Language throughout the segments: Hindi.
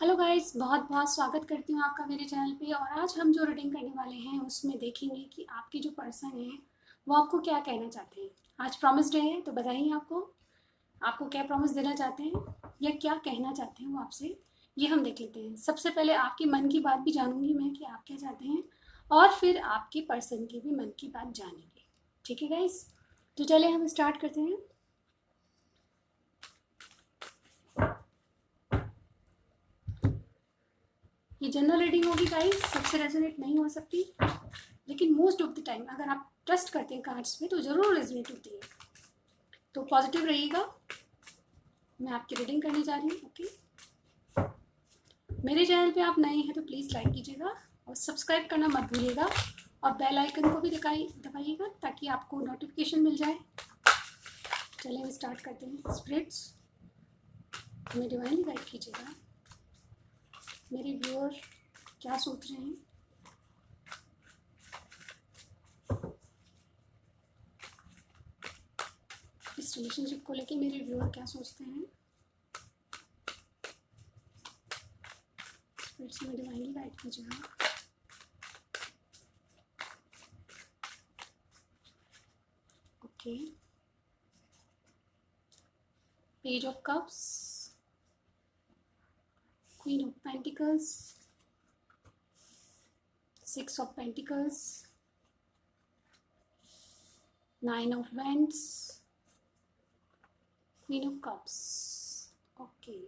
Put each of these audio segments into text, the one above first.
हेलो गाइस, बहुत बहुत स्वागत करती हूँ आपका मेरे चैनल पे। और आज हम जो रीडिंग करने वाले हैं उसमें देखेंगे कि आपके जो पर्सन है वो आपको क्या कहना चाहते हैं। आज प्रॉमिस डे है तो बताइए आपको क्या प्रॉमिस देना चाहते हैं या क्या कहना चाहते हैं वो आपसे। ये हम देख लेते हैं। सबसे पहले आपके मन की बात भी जानूंगी मैं कि आप क्या चाहते हैं, और फिर आपके पर्सन की भी मन की बात जानेंगे। ठीक है गाइस, तो चले हम स्टार्ट करते हैं। ये जनरल रीडिंग होगी गाइस, सबसे रेजोनेट नहीं हो सकती, लेकिन मोस्ट ऑफ द टाइम अगर आप ट्रस्ट करते हैं कार्ड्स पे तो ज़रूर रेजोनेट होती है। तो पॉजिटिव रहिएगा। मैं आपकी रीडिंग करने जा रही हूँ। ओके, मेरे चैनल पे आप नए हैं तो प्लीज़ लाइक कीजिएगा और सब्सक्राइब करना मत भूलिएगा, और बेल आइकन को भी दबाइएगा ताकि आपको नोटिफिकेशन मिल जाए। चलिए हम स्टार्ट करते हैं। स्पिरिट्स हमें डिवाइनली गाइड कीजिएगा। मेरे व्यूअर क्या सोच रहे हैं, इस रिलेशनशिप को लेके मेरे व्यूअर क्या सोचते हैं। स्पिरिट्स में डिवाइनली गाइड कीजिएगा। Okay, page of cups, queen of pentacles, six of pentacles, nine of vents, queen of cups. Okay,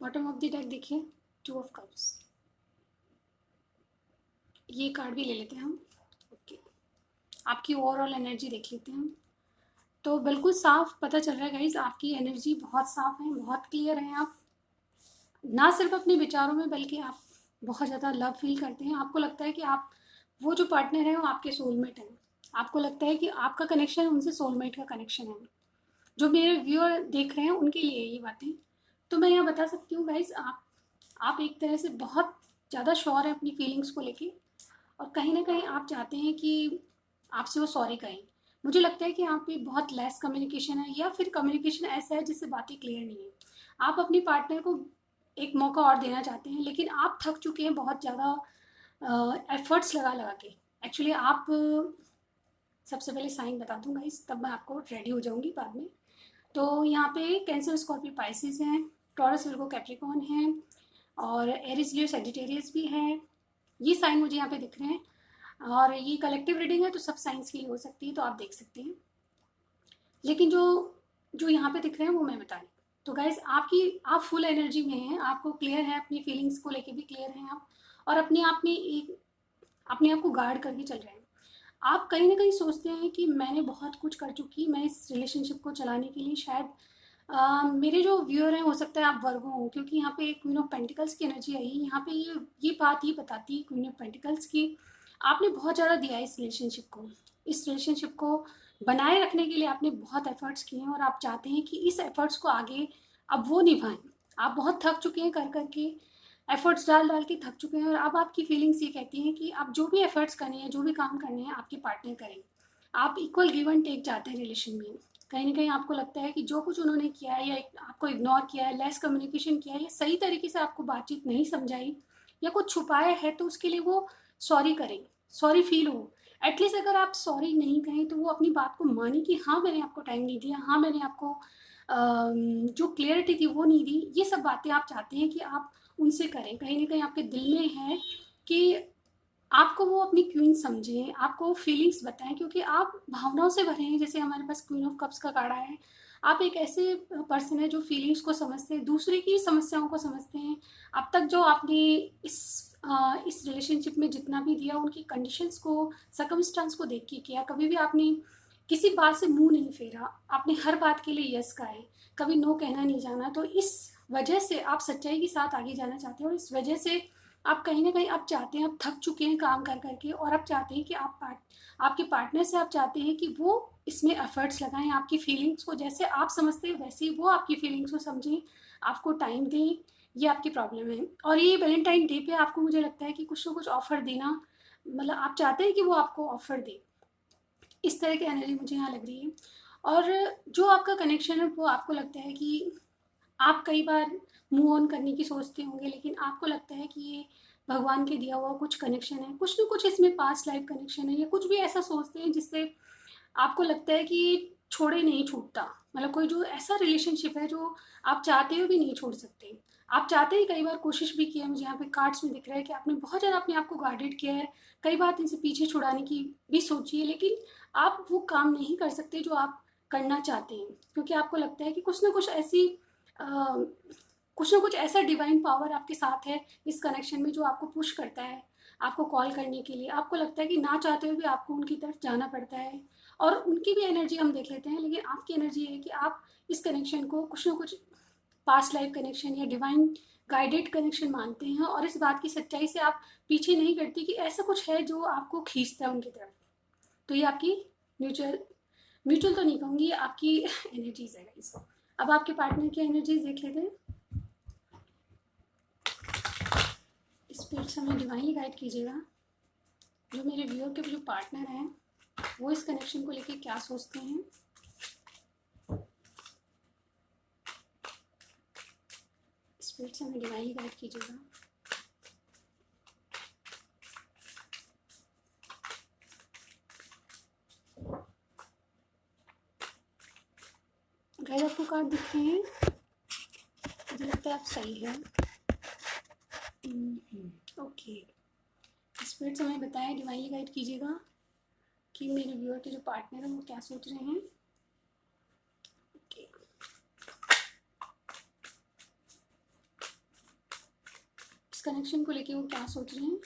bottom of the deck देखिए, टू ऑफ कप्स। ये कार्ड भी ले लेते हैं हम। ओके, आपकी ओवरऑल एनर्जी देख लेते हैं हम। तो बिल्कुल साफ पता चल रहा है गाइज, आपकी एनर्जी बहुत साफ है, बहुत क्लियर है। आप ना सिर्फ अपने विचारों में बल्कि आप बहुत ज़्यादा लव फील करते हैं। आपको लगता है कि आप वो जो पार्टनर है वो आपके सोलमेट हैं। आपको लगता है कि आपका कनेक्शन उनसे सोलमेट का कनेक्शन है। जो मेरे व्यूअर देख रहे हैं उनके लिए ये बातें। तो मैं यहाँ बता सकती हूँ गाइज, आप एक तरह से बहुत ज़्यादा श्योर हैं अपनी फीलिंग्स को लेके, और कहीं ना कहीं आप चाहते हैं कि आपसे वो सॉरी कहें। मुझे लगता है कि आप पे बहुत लेस कम्युनिकेशन है, या फिर कम्युनिकेशन ऐसा है जिससे बातें क्लियर नहीं है। आप अपने पार्टनर को एक मौका और देना चाहते हैं, लेकिन आप थक चुके हैं बहुत ज़्यादा एफर्ट्स लगा लगा के। एक्चुअली आप सबसे पहले साइन बता दूंगा इस, तब मैं आपको रेडी हो जाऊंगी बाद में। तो यहाँ पे कैंसर, स्कॉर्पियो, पाइसिस हैं, टॉरस, विर्गो, कैप्रिकॉर्न हैं, और एरिस, लियो, सेजिटेरियस भी है। ये साइन मुझे यहाँ पे दिख रहे हैं, और ये कलेक्टिव रीडिंग है तो सब साइंस की हो सकती है, तो आप देख सकते हैं। लेकिन जो जो यहाँ पे दिख रहे हैं वो मैं बता रही हूँ। तो गाइज, आप फुल एनर्जी में हैं, आपको क्लियर है, अपनी फीलिंग्स को लेके भी क्लियर हैं आप, और अपने आप में एक अपने आप को गार्ड करके चल रहे हैं। आप कहीं ना कहीं सोचते हैं कि मैंने बहुत कुछ कर चुकी, मैं इस रिलेशनशिप को चलाने के लिए शायद मेरे जो व्यूअर हैं, हो सकता है आप वर्गो हो, क्योंकि यहाँ पे क्वीन ऑफ पेंटिकल्स की एनर्जी आई है। यहाँ पे ये बात ये बताती है क्वीन ऑफ पेंटिकल्स की, आपने बहुत ज़्यादा दिया है इस रिलेशनशिप को। इस रिलेशनशिप को बनाए रखने के लिए आपने बहुत एफर्ट्स किए हैं, और आप चाहते हैं कि इस एफर्ट्स को आगे अब वो निभाएं। आप बहुत थक चुके हैं कर करके, एफर्ट्स डाल डाल के थक चुके हैं, और अब आपकी फीलिंग्स ये कहती हैं कि आप जो भी एफर्ट्स करने हैं, जो भी काम करने हैं, आपके पार्टनर करें। आप इक्वल गिव एंड टेक चाहते हैं रिलेशन में। कहीं ना कहीं आपको लगता है कि जो कुछ उन्होंने किया है, या आपको इग्नोर किया है, लेस कम्युनिकेशन किया है, या सही तरीके से आपको बातचीत नहीं समझाई, या कुछ छुपाया है, तो उसके लिए वो सॉरी करें, सॉरी फील हो। एटलीस्ट अगर आप सॉरी नहीं कहें तो वो अपनी बात को माने कि हाँ मैंने आपको टाइम नहीं दिया, हाँ मैंने आपको जो क्लियरिटी थी वो नहीं दी। ये सब बातें आप चाहते हैं कि आप उनसे करें। कहीं ना कहीं आपके दिल में है कि आपको वो अपनी क्वीन समझें, आपको फीलिंग्स बताएं, क्योंकि आप भावनाओं से भरे हैं। जैसे हमारे पास क्वीन ऑफ कप्स का कार्ड आया है, आप एक ऐसे पर्सन है जो फीलिंग्स को समझते हैं, दूसरे की समस्याओं को समझते हैं। अब तक जो आपने इस इस रिलेशनशिप में जितना भी दिया, उनकी कंडीशंस को, सर्कमस्टांस को देख के किया। कभी भी आपने किसी बात से मुंह नहीं फेरा, आपने हर बात के लिए यस कहा है, कभी नो कहना नहीं जाना। तो इस वजह से आप सच्चाई के साथ आगे जाना चाहते हैं, और इस वजह से आप कहीं ना कहीं आप चाहते हैं, आप थक चुके हैं काम कर करके, और आप चाहते हैं कि आपके पार्टनर से आप चाहते हैं कि वो इसमें एफर्ट्स लगाएं, आपकी फीलिंग्स को जैसे आप समझते हैं वैसे ही वो आपकी फीलिंग्स को समझें, आपको टाइम दें। ये आपकी प्रॉब्लम है। और ये वैलेंटाइन डे पे आपको, मुझे लगता है कि कुछ ना कुछ ऑफर देना, मतलब आप चाहते हैं कि वो आपको ऑफर दे। इस तरह की एनर्जी मुझे यहाँ लग रही है। और जो आपका कनेक्शन है वो आपको लगता है कि आप कई बार मूव ऑन करने की सोचते होंगे, लेकिन आपको लगता है कि ये भगवान के दिया हुआ कुछ कनेक्शन है, कुछ ना कुछ इसमें पास्ट लाइफ कनेक्शन है, या कुछ भी ऐसा सोचते हैं जिससे आपको लगता है कि छोड़े नहीं छूटता। मतलब कोई जो ऐसा रिलेशनशिप है जो आप चाहते हो भी नहीं छोड़ सकते। आप चाहते ही कई बार कोशिश भी की है, मुझे यहाँ पे कार्ड्स में दिख रहा है कि आपने बहुत ज़्यादा अपने आप को गार्डेड किया है, कई बार इनसे पीछे छुड़ाने की भी सोची है, लेकिन आप वो काम नहीं कर सकते जो आप करना चाहते हैं, क्योंकि आपको लगता है कि कुछ ना कुछ ऐसी अ, कुछ ना कुछ ऐसा डिवाइन पावर आपके साथ है इस कनेक्शन में जो आपको पुश करता है आपको कॉल करने के लिए। आपको लगता है कि ना चाहते हुए भी आपको उनकी तरफ जाना पड़ता है, और उनकी भी एनर्जी हम देख लेते हैं, लेकिन आपकी एनर्जी है कि आप इस कनेक्शन को कुछ ना कुछ पास्ट लाइफ कनेक्शन या डिवाइन गाइडेड कनेक्शन मानते हैं, और इस बात की सच्चाई से आप पीछे नहीं करते कि ऐसा कुछ है जो आपको खींचता है उनकी तरफ। तो ये आपकी म्यूचुअल म्यूचुअल तो नहीं कहूँगी, ये आपकी एनर्जीज है गाइस। अब आपके पार्टनर की एनर्जीज देख लेते हैं। स्पिरिट्स हमें डिवाइनली गाइड कीजिएगा, जो मेरे व्यूअर के जो पार्टनर हैं वो इस कनेक्शन को लेके क्या सोचते हैं। स्पिरिट्स हमें डिवाइनली गाइड कीजिएगा। गाइस आपको कार्ड दिख रहे हैं, मुझे लगता है आप सही है। ओके, स्पिरिट्स हमें बताएं, डिवाइनली गाइड कीजिएगा कि मेरे व्यूअर के जो पार्टनर हैं वो क्या सोच रहे हैं। इस कनेक्शन को लेके वो क्या सोच रहे हैं।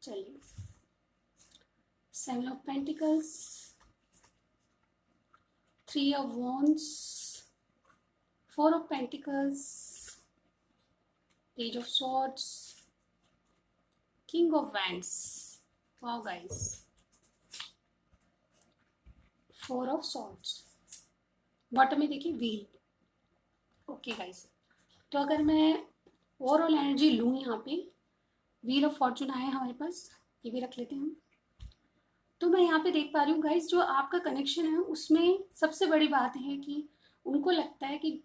चलिए, 7 of pentacles, 3 of wands, 4 of pentacles, page of swords, king of wands. Wow guys, 4 of swords, bottom में देखिए व्हील। ओके गाइस, तो अगर मैं ओवरऑल एनर्जी लूँ यहाँ पे, व्हील ऑफ फॉर्चून आया है हमारे पास, ये भी रख लेते हैं हम। तो मैं यहाँ पे देख पा रही हूँ गाइस, जो आपका कनेक्शन है उसमें सबसे बड़ी बात है कि उनको लगता है कि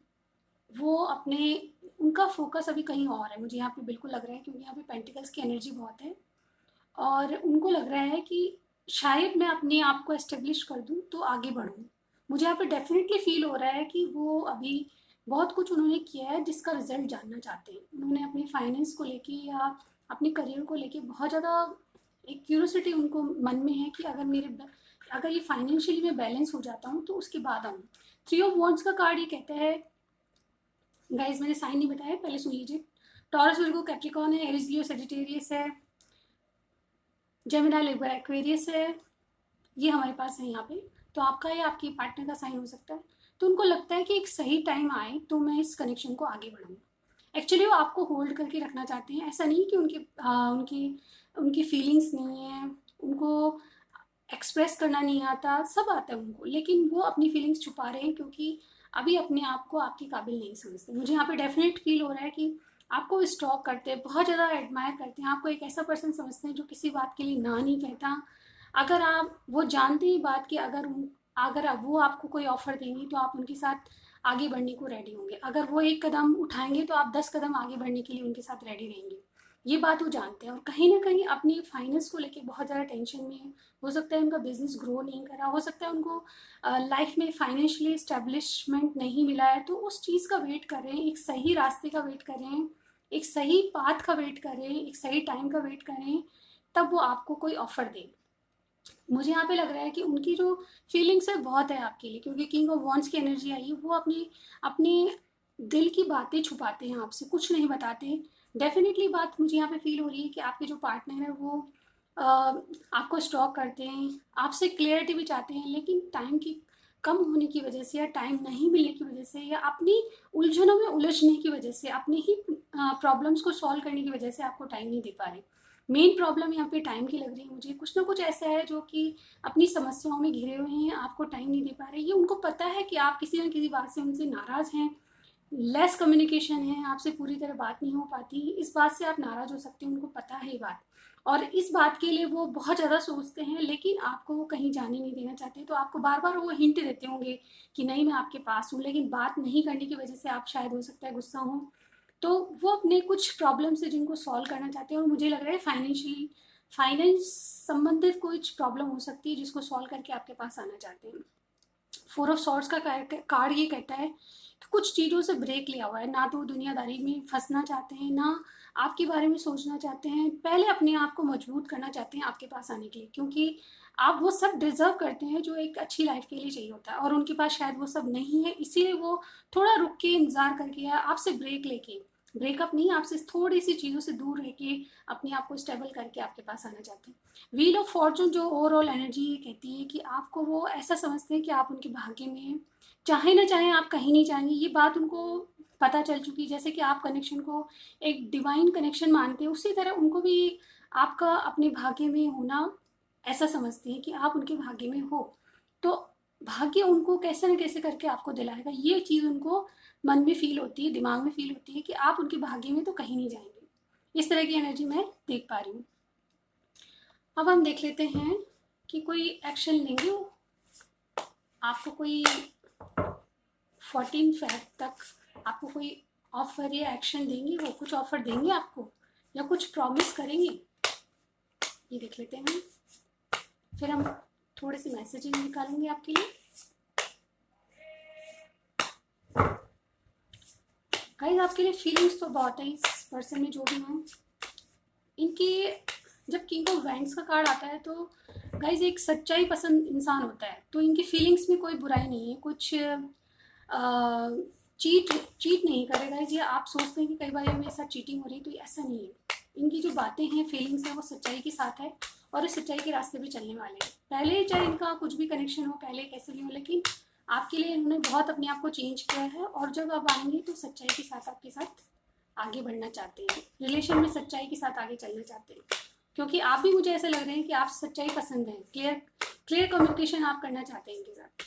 वो अपने उनका फोकस अभी कहीं और है। मुझे यहाँ पे बिल्कुल लग रहा है, क्योंकि यहाँ पे पेंटिकल्स की एनर्जी बहुत है, और उनको लग रहा है कि शायद मैं अपने आप को एस्टेब्लिश कर दूँ तो आगे बढ़ूँ। मुझे यहाँ पे डेफिनेटली फील हो रहा है कि वो अभी बहुत कुछ उन्होंने किया है जिसका रिजल्ट जानना चाहते हैं। उन्होंने अपने फाइनेंस को लेके या अपने करियर को लेके बहुत ज़्यादा एक क्यूरोसिटी उनको मन में है कि अगर ये फाइनेंशियली मैं बैलेंस हो जाता हूँ तो उसके बाद आऊँ। 3 ऑफ वॉन्ड्स का कार्ड ये कहता है, गाइज मैंने साइन नहीं बताया, पहले सुन लीजिए। टॉरस, वर्गो, कैप्रिकॉर्न है, एरीज, लियो, सजिटेरियस है, जेमिनी, लिब्रा, एक्वेरियस है, ये हमारे पास है यहाँ पे। तो आपका या आपके पार्टनर का साइन हो सकता है। तो उनको लगता है कि एक सही टाइम आए तो मैं इस कनेक्शन को आगे बढ़ाऊँ। एक्चुअली वो आपको होल्ड करके रखना चाहते हैं। ऐसा नहीं कि उनकी उनकी फीलिंग्स नहीं है, उनको एक्सप्रेस करना नहीं आता, सब आता है उनको, लेकिन वो अपनी फीलिंग्स छुपा रहे हैं क्योंकि अभी अपने आप को आपके काबिल नहीं समझते। मुझे यहाँ पे डेफिनेट फील हो रहा है कि आपको स्टॉक करते हैं, बहुत ज़्यादा एडमायर करते हैं, आपको एक ऐसा पर्सन समझते हैं जो किसी बात के लिए ना नहीं कहता। अगर आप वो जानते ही बात कि अगर वो आपको कोई ऑफर देंगे तो आप उनके साथ आगे बढ़ने को रेडी होंगे। अगर वो एक कदम उठाएंगे तो आप 10 कदम आगे बढ़ने के लिए उनके साथ रेडी रहेंगे। ये बात वो जानते हैं, और कहीं ना कहीं अपनी फाइनेंस को लेके बहुत ज़्यादा टेंशन में है। हो सकता है उनका बिजनेस ग्रो नहीं करा, हो सकता है उनको लाइफ में फाइनेंशियली इस्टेब्लिशमेंट नहीं मिला है, तो उस चीज़ का वेट कर रहे हैं, एक सही रास्ते का वेट कर रहे हैं, एक सही पाथ का वेट कर रहे हैं, एक सही टाइम का वेट कर रहे हैं, तब वो आपको कोई ऑफर दे। मुझे यहाँ पे लग रहा है कि उनकी जो फीलिंग्स है बहुत है आपके लिए, क्योंकि किंग ऑफ वॉन्ड्स की एनर्जी आई है। वो अपने अपने दिल की बातें छुपाते हैं, आपसे कुछ नहीं बताते। डेफिनेटली बात मुझे यहाँ पे फील हो रही है कि आपके जो पार्टनर है वो आपको स्टॉक करते हैं, आपसे क्लियरिटी भी चाहते हैं, लेकिन टाइम की कम होने की वजह से या टाइम नहीं मिलने की वजह से या अपनी उलझनों में उलझने की वजह से, अपनी ही प्रॉब्लम्स को सॉल्व करने की वजह से आपको टाइम नहीं दे पा रहे। मेन प्रॉब्लम यहाँ पे टाइम की लग रही है मुझे। कुछ ना कुछ ऐसा है जो कि अपनी समस्याओं में घिरे हुए हैं, आपको टाइम नहीं दे पा रहे। ये उनको पता है कि आप किसी न किसी बात से उनसे नाराज़ हैं, लेस कम्युनिकेशन है, आपसे पूरी तरह बात नहीं हो पाती, इस बात से आप नाराज़ हो सकते हैं, उनको पता है ये बात। और इस बात के लिए वो बहुत ज़्यादा सोचते हैं, लेकिन आपको वो कहीं जाने नहीं देना चाहते। तो आपको बार बार वो हिंट देते होंगे कि नहीं मैं आपके पास हूँ, लेकिन बात नहीं करने की वजह से आप शायद हो सकता है गुस्सा हो। तो वो अपने कुछ प्रॉब्लम्स है जिनको सॉल्व करना चाहते हैं, और मुझे लग रहा है फाइनेंस संबंधित कुछ प्रॉब्लम हो सकती है जिसको सॉल्व करके आपके पास आना चाहते हैं। फोर ऑफ सॉर्ड्स का कार्ड ये कहता है कि कुछ चीज़ों से ब्रेक लिया हुआ है, ना तो दुनियादारी में फंसना चाहते हैं, ना आपके बारे में सोचना चाहते हैं, पहले अपने आप को मजबूत करना चाहते हैं आपके पास आने के लिए, क्योंकि आप वो सब डिजर्व करते हैं जो एक अच्छी लाइफ के लिए चाहिए होता है, और उनके पास शायद वो सब नहीं है, इसीलिए वो थोड़ा रुक के इंतजार करके या आपसे ब्रेक लेके, ब्रेकअप नहीं, आपसे थोड़ी सी चीज़ों से दूर रह के अपने आप को स्टेबल करके आपके पास आना चाहते हैं। व्हील ऑफ फॉर्चून जो ओवरऑल एनर्जी ये कहती है कि आपको वो ऐसा समझते हैं कि आप उनके भाग्य में हैं, चाहे ना चाहे आप कहीं नहीं जाएंगे, ये बात उनको पता चल चुकी। जैसे कि आप कनेक्शन को एक डिवाइन कनेक्शन मानते हैं, उसी तरह उनको भी आपका अपने भाग्य में होना ऐसा समझते हैं कि आप उनके भाग्य में हो। तो भाग्य उनको कैसे न कैसे करके आपको दिलाएगा, ये चीज़ उनको मन में फील होती है, दिमाग में फील होती है कि आप उनके भाग्य में तो कहीं नहीं जाएंगे। इस तरह की एनर्जी मैं देख पा रही हूँ। अब हम देख लेते हैं कि कोई एक्शन लेंगे वो, आपको कोई 14 फैब तक आपको कोई ऑफर या एक्शन देंगे, वो कुछ ऑफर देंगे आपको या कुछ प्रॉमिस करेंगे, ये देख लेते हैं। फिर हम थोड़े से मैसेजेस निकालेंगे आपके लिए। गाइस आपके लिए फीलिंग्स तो बहुत है इस पर्सन में जो भी हैं इनकी। जब किंग ऑफ वैंड्स का कार्ड आता है तो गाइस एक सच्चाई पसंद इंसान होता है, तो इनकी फीलिंग्स में कोई बुराई नहीं है, कुछ चीट चीट नहीं करेगा। ये आप सोचते हैं कि कई बार मेरे साथ चीटिंग हो रही है, तो ऐसा नहीं है। इनकी जो बातें हैं, फीलिंग्स हैं, वो सच्चाई के साथ है और इस सच्चाई के रास्ते पे चलने वाले हैं। पहले चाहे इनका कुछ भी कनेक्शन हो, पहले कैसे भी हो, लेकिन आपके लिए इन्होंने बहुत अपने आप को चेंज किया है, और जब आप आएंगे तो सच्चाई के साथ आपके साथ आगे बढ़ना चाहते हैं, रिलेशन में सच्चाई के साथ आगे चलना चाहते हैं, क्योंकि आप भी मुझे ऐसा लग रहे हैं कि आप सच्चाई पसंद है, क्लियर कम्युनिकेशन आप करना चाहते हैं इनके साथ।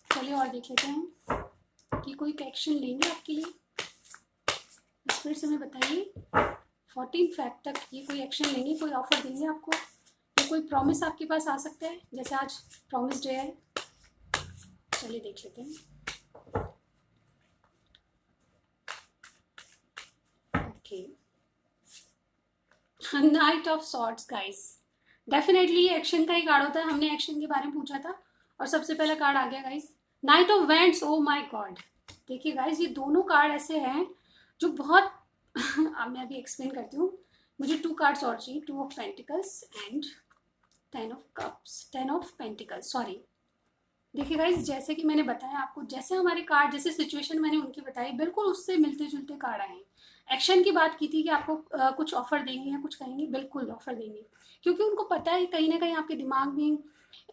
चलिए और देख लेते हैं कि कोई एक्शन लेंगे आपके लिए, स्पिरिट से हमें बताइए 14 फैक्ट तक ये कोई एक्शन लेंगे, कोई ऑफर देंगे आपको, या कोई प्रॉमिस आपके पास आ सकता है, जैसे आज प्रॉमिस डे है। चलिए देख लेते हैं। Okay, night of swords guys, definitely action का ही कार्ड होता है, हमने एक्शन के बारे में पूछा था और सबसे पहला कार्ड आ गया guys, night of wands. Oh my God, देखिए गाइस ये दोनों कार्ड ऐसे हैं जो बहुत अब मैं अभी एक्सप्लेन करती हूँ। मुझे 2 कार्ड्स और चाहिए, 2 of pentacles and 10 of cups, 10 of pentacles, sorry. देखिए गाइस जैसे कि मैंने बताया आपको, जैसे हमारे कार्ड, जैसे सिचुएशन मैंने उनकी बताई, बिल्कुल उससे मिलते जुलते कार्ड आए हैं। एक्शन की बात की थी कि आपको कुछ ऑफर देंगे या कुछ कहेंगे, बिल्कुल ऑफर देंगे, क्योंकि उनको पता है कहीं ना कहीं आपके दिमाग में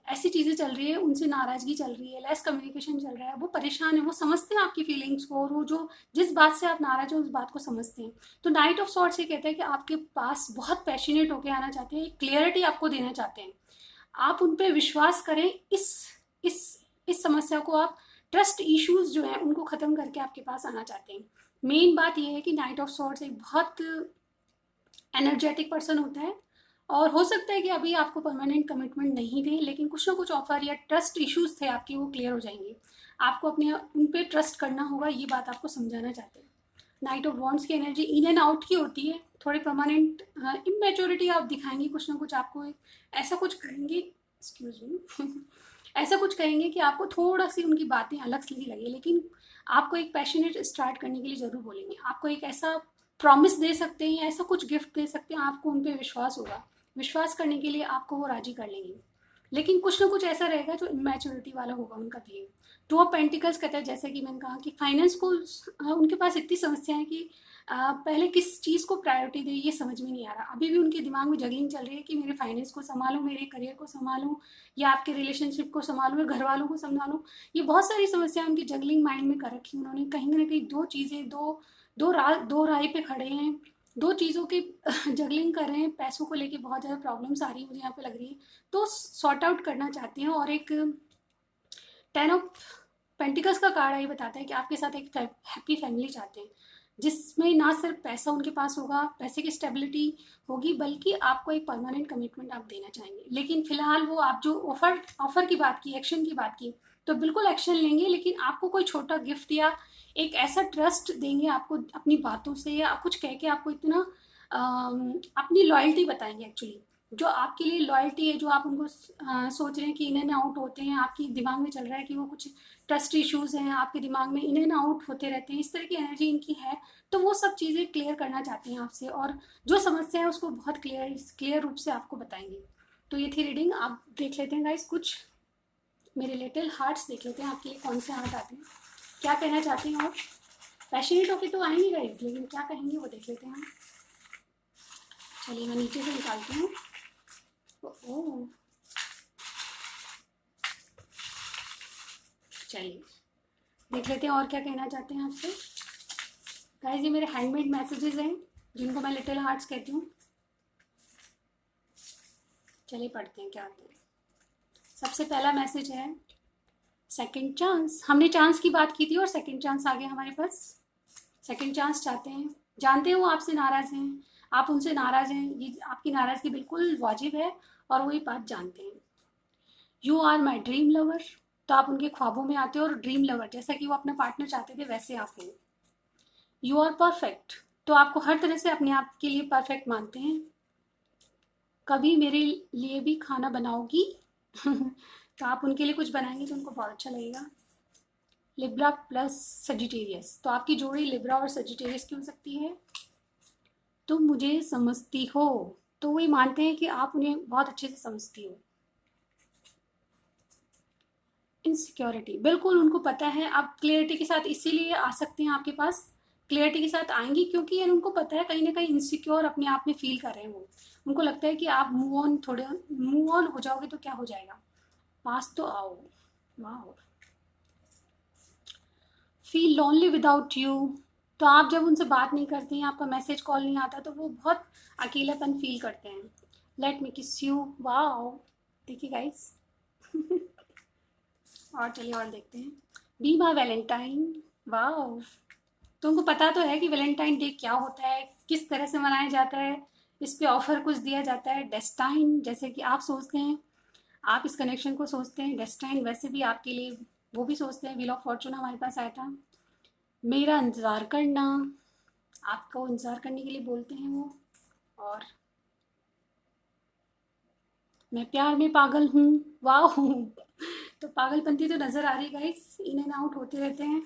ऐसी चीज़ें चल रही है, उनसे नाराज़गी चल रही है, लेस कम्युनिकेशन चल रहा है, वो परेशान है, वो समझते हैं आपकी फीलिंग्स को, और वो जो जिस बात से आप नाराज़ हो उस बात को समझते हैं। तो नाइट ऑफ सॉर्ट्स ये कहता है कि आपके पास बहुत पैशनेट होकर आना चाहते हैं, क्लियरिटी आपको देना चाहते हैं, आप उन पर विश्वास करें। इस इस समस्या को आप, ट्रस्ट इश्यूज जो हैं उनको ख़त्म करके आपके पास आना चाहते हैं। मेन बात यह है कि नाइट ऑफ सॉर्ट्स एक बहुत एनर्जेटिक पर्सन होता है, और हो सकता है कि अभी आपको परमानेंट कमिटमेंट नहीं दें, लेकिन कुछ ना कुछ ऑफर या ट्रस्ट इश्यूज थे आपके, वो क्लियर हो जाएंगे। आपको अपने उन पर ट्रस्ट करना होगा, ये बात आपको समझाना चाहते हैं। नाइट ऑफ वॉन्ड्स की एनर्जी इन एंड आउट की होती है, थोड़ी परमानेंट इमेच्योरिटी आप दिखाएंगे, कुछ ना कुछ आपको ऐसा कुछ करेंगे, एक्सक्यूज मी ऐसा कुछ करेंगे कि आपको थोड़ा सी उनकी बातें अलग सी लगे, लेकिन आपको एक पैशनेट स्टार्ट करने के लिए ज़रूर बोलेंगे, आपको एक ऐसा प्रॉमिस दे सकते हैं या ऐसा कुछ गिफ्ट दे सकते हैं, आपको उन पर विश्वास होगा, विश्वास करने के लिए आपको वो राजी कर लेंगे, लेकिन कुछ ना कुछ ऐसा रहेगा जो इमेच्योरिटी वाला होगा उनका बिहेव। 2 ऑफ पेंटिकल्स कहता है, जैसे कि मैंने कहा कि फाइनेंस को उनके पास इतनी समस्या है कि पहले किस चीज़ को प्रायोरिटी दे ये समझ में नहीं आ रहा, अभी भी उनके दिमाग में जगलिंग चल रही है कि मेरे फाइनेंस को संभालूं, मेरे करियर को संभालूं, या आपके रिलेशनशिप को संभालूं, या घर वालों को संभालूं। ये बहुत सारी समस्या उनकी जगलिंग माइंड में कर रखी है उन्होंने, कहीं ना कहीं दो चीज़ें, दो राह पे खड़े हैं, दो चीज़ों की जगलिंग कर रहे हैं, पैसों को लेके बहुत ज़्यादा प्रॉब्लम्स आ रही है मुझे यहाँ पे लग रही है, तो सॉर्ट आउट करना चाहते हैं। और एक 10 ऑफ पेंटिकल्स का कार्ड ये बताता है कि आपके साथ एक हैप्पी फैमिली चाहते हैं, जिसमें ना सिर्फ पैसा उनके पास होगा, पैसे की स्टेबिलिटी होगी, बल्कि आपको एक परमानेंट कमिटमेंट आप देना चाहेंगे। लेकिन फिलहाल वो आप जो ऑफर की बात की, एक्शन की बात की, तो बिल्कुल एक्शन लेंगे, लेकिन आपको कोई छोटा गिफ्ट या एक ऐसा ट्रस्ट देंगे आपको अपनी बातों से, या कुछ कह के आपको इतना अपनी लॉयल्टी बताएंगे एक्चुअली। जो आपके लिए लॉयल्टी है, जो आप उनको सोच रहे हैं कि इन एंड आउट होते हैं, आपकी दिमाग में चल रहा है कि वो कुछ ट्रस्ट इश्यूज हैं आपके दिमाग में, इन एंड आउट होते रहते हैं, इस तरह की एनर्जी इनकी है, तो वो सब चीज़ें क्लियर करना चाहते हैं आपसे, और जो समस्या है उसको बहुत क्लियर रूप से आपको बताएंगे। तो ये थी रीडिंग। आप देख लेते हैं गाइस, कुछ मेरे लिटिल हार्ट्स देख लेते हैं आपके लिए कौन से हार्ट आते हैं, क्या कहना चाहते हैं। और पैशनेट होके तो आएंगे गाइस, लेकिन क्या कहेंगे वो देख लेते हैं हम। चलिए मैं नीचे से निकालती हूँ। ओह, चलिए देख लेते हैं और क्या कहना चाहते हैं आपसे। गाइस ये मेरे हैंडमेड मैसेजेस हैं, जिनको मैं लिटिल हार्ट्स कहती हूँ। चलिए पढ़ते हैं क्या आते हैं। सबसे पहला मैसेज है सेकंड चांस। हमने चांस की बात की थी और सेकंड चांस आ गया हमारे पास। सेकंड चांस चाहते हैं, जानते हैं वो आपसे नाराज़ हैं, आप उनसे नाराज़ हैं, ये आपकी नाराज़गी बिल्कुल वाजिब है और वो ये बात जानते हैं। You are my dream lover, तो आप उनके ख्वाबों में आते हो, और ड्रीम लवर जैसा कि वो अपना पार्टनर चाहते थे वैसे आप हैं। यू आर परफेक्ट, तो आपको हर तरह से अपने आप के लिए परफेक्ट मानते हैं। कभी मेरे लिए भी खाना बनाओगी तो आप उनके लिए कुछ बनाएंगे तो उनको बहुत अच्छा लगेगा। लिब्रा प्लस सजिटेरियस, तो आपकी जोड़ी लिब्रा और सजिटेरियस की हो सकती है। तुम मुझे समझती हो, तो वो ये मानते हैं कि आप उन्हें बहुत अच्छे से समझती हो। इनसिक्योरिटी, बिल्कुल उनको पता है आप क्लियरिटी के साथ इसीलिए आ सकते हैं आपके पास, क्लियरिटी के साथ आएंगी क्योंकि यार उनको पता है कहीं ना कहीं इनसिक्योर अपने आप में फील कर रहे हैं वो। उनको लगता है कि आप मूव ऑन हो जाओगे तो क्या हो जाएगा, पास तो आओ। वाह। फील लॉनली विदाउट यू, तो आप जब उनसे बात नहीं करते हैं, आपका मैसेज कॉल नहीं आता, तो वो बहुत अकेलापन फील करते हैं। लेट मी किस यू, वाह। देखिए गाइस और चलिए और देखते हैं। बी माई वैलेंटाइन, वाह। तो उनको पता तो है कि वैलेंटाइन डे क्या होता है, किस तरह से मनाया जाता है, इस पे ऑफर कुछ दिया जाता है। डेस्टाइन, जैसे कि आप सोचते हैं, आप इस कनेक्शन को सोचते हैं, डेस्टाइन वैसे भी आपके लिए वो भी सोचते हैं। व्हील ऑफ फॉर्चून हमारे पास आया था। मेरा इंतज़ार करना, आपको इंतज़ार करने के लिए बोलते हैं वो। और मैं प्यार में पागल हूँ, वाह। तो पागलपंती तो नज़र आ रही है गाइस, इन एंड आउट होते रहते हैं,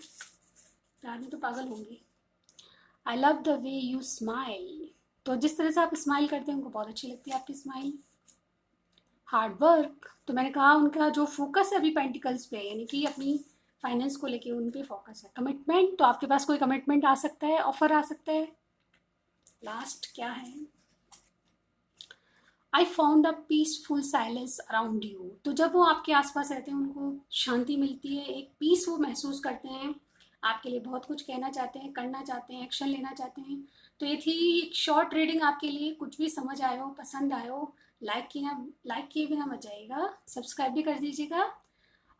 प्यार में तो पागल होंगे। I love the way you smile, तो जिस तरह से आप स्माइल करते हैं उनको बहुत अच्छी लगती है आपकी स्माइल। हार्ड वर्क, तो मैंने कहा उनका जो फोकस है अभी पेंटिकल्स पे है, यानी कि अपनी फाइनेंस को लेके उन पे फोकस है। कमिटमेंट, तो आपके पास कोई कमिटमेंट आ सकता है, ऑफर आ सकता है। लास्ट क्या है, I found a peaceful silence around you, तो जब वो आपके आसपास रहते हैं उनको शांति मिलती है, एक पीस वो महसूस करते हैं, आपके लिए बहुत कुछ कहना चाहते हैं, करना चाहते हैं, एक्शन लेना चाहते हैं। तो ये थी एक शॉर्ट रीडिंग आपके लिए। कुछ भी समझ आए हो, पसंद आए हो, लाइक किए बिना मत जाइएगा, सब्सक्राइब भी कर दीजिएगा,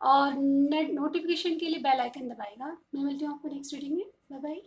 और नेट नोटिफिकेशन के लिए बेल आइकन दबाएगा। मैं मिलती हूँ आपको नेक्स्ट रीडिंग में। Bye bye.